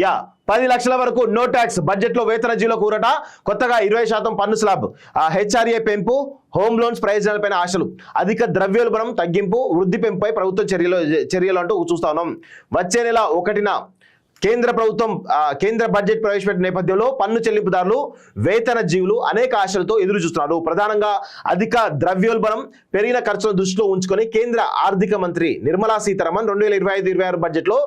Yeah 10 లక్షల వరకు no tax బడ్జెట్లో వేతన జీవులకు ఊరట కొత్తగా 20% పన్ను స్లాబ్ హెచ్ఆర్ఏ పెంపు హోమ్ లోన్స్ ప్రయోజనాలపైన ఆశలు అధిక ద్రవ్యోల్బణం తగ్గింపు వృద్ధి పెంపుపై ప్రభుత్వ చర్యలు అంటూ చూస్తా ఉన్నాం. వచ్చే నెల 1న కేంద్ర ప్రభుత్వం కేంద్ర బడ్జెట్ ప్రవేశపెట్టిన నేపథ్యంలో పన్ను చెల్లింపుదారులు వేతన జీవులు అనేక ఆశలతో ఎదురు చూస్తున్నారు. ప్రధానంగా అధిక ద్రవ్యోల్బణం పెరిగిన ఖర్చులను దృష్టిలో ఉంచుకొని కేంద్ర ఆర్థిక మంత్రి నిర్మలా సీతారామన్ 2025-26 బడ్జెట్లో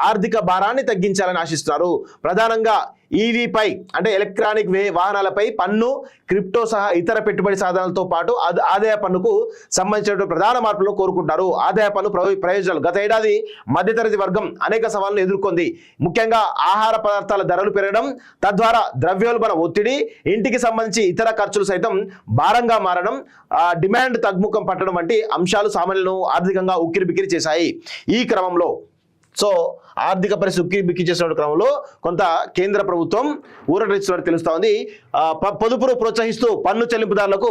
ఆర్థిక భారాన్ని తగ్గించాలని ఆశిస్తున్నారు. ప్రధానంగా ఈవీపై అంటే ఎలక్ట్రానిక్ వాహనాలపై పన్ను క్రిప్టో సహా ఇతర పెట్టుబడి సాధనాలతో పాటు ఆదాయ పన్నుకు సంబంధించిన ప్రధాన మార్పులను కోరుకుంటారు. ఆదాయ పన్ను ప్రయోజనాలు గత ఏడాది మధ్యతరగతి వర్గం అనేక సవాళ్లను ఎదుర్కొంది. ముఖ్యంగా ఆహార పదార్థాల ధరలు పెరగడం తద్వారా ద్రవ్యోల్బణ ఒత్తిడి ఇంటికి సంబంధించి ఇతర ఖర్చులు సైతం భారంగా మారడం డిమాండ్ తగ్గుముఖం పట్టడం వంటి అంశాలు సామాన్యులను ఆర్థికంగా ఉక్కిరిబిక్కిరి చేశాయి. ఈ క్రమంలో ఆర్థిక పరిస్థితి ఉక్కిరిబిక్కిరి చేసిన క్రమంలో కొంత కేంద్ర ప్రభుత్వం ఊరటిస్తున్నట్టు తెలుస్తా ఉంది. పొదుపును ప్రోత్సహిస్తూ పన్ను చెల్లింపుదారులకు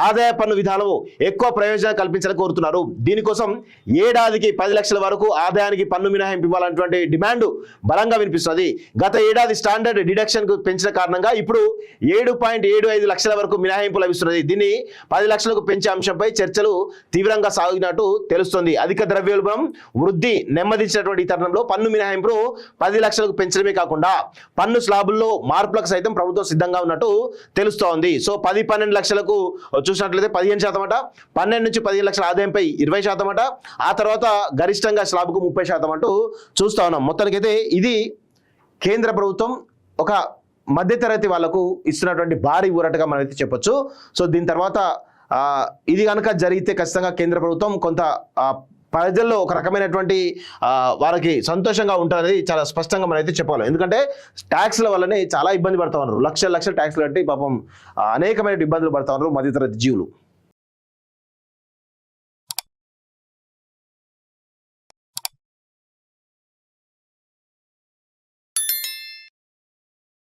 ఆదాయ పన్ను విధానం ఎక్కువ ప్రయోజనం కల్పించాలని కోరుతున్నారు. దీనికోసం ఏడాదికి 10 లక్షల వరకు ఆదాయానికి పన్ను మినహాయింపు ఇవ్వాలన్నటువంటి డిమాండ్ బలంగా వినిపిస్తుంది. గత ఏడాది స్టాండర్డ్ డిడక్షన్ కు పెంచిన కారణంగా ఇప్పుడు 7.75 లక్షల వరకు మినహాయింపు లభిస్తున్నది. దీన్ని 10 లక్షలకు పెంచే అంశంపై చర్చలు తీవ్రంగా సాగినట్టు తెలుస్తోంది. అధిక ద్రవ్యోల్బణం వృద్ధి నెమ్మదించినటువంటి తరుణంలో పన్ను మినహాయింపును 10 లక్షలకు పెంచడమే కాకుండా పన్ను స్లాబుల్లో మార్పులకు సైతం ప్రభుత్వం సిద్ధంగా ఉన్నట్టు తెలుస్తోంది. సో 10-12 లక్షలకు చూసినట్లయితే 15% అట, 12 నుంచి 15 లక్షల ఆదాయంపై 20% అట, ఆ తర్వాత గరిష్టంగా స్లాబ్కు 30% అంటూ చూస్తా ఉన్నాం. మొత్తానికైతే ఇది కేంద్ర ప్రభుత్వం ఒక మధ్యతరగతి వాళ్లకు ఇస్తున్నటువంటి భారీ ఊరటగా మనమైతే చెప్పొచ్చు. సో దీని తర్వాత ఇది కనుక జరిగితే ఖచ్చితంగా కేంద్ర ప్రభుత్వం కొంత ప్రజల్లో ఒక రకమైనటువంటి వారికి సంతోషంగా ఉంటుందనేది చాలా స్పష్టంగా మనం అయితే చెప్పాలి. ఎందుకంటే ట్యాక్స్ల వల్లనే చాలా ఇబ్బంది పడతా ఉన్నారు. లక్షల ట్యాక్స్లు కట్టి పాపం అనేకమైన ఇబ్బందులు పడతా ఉన్నారు మధ్యతరగతి జీవులు.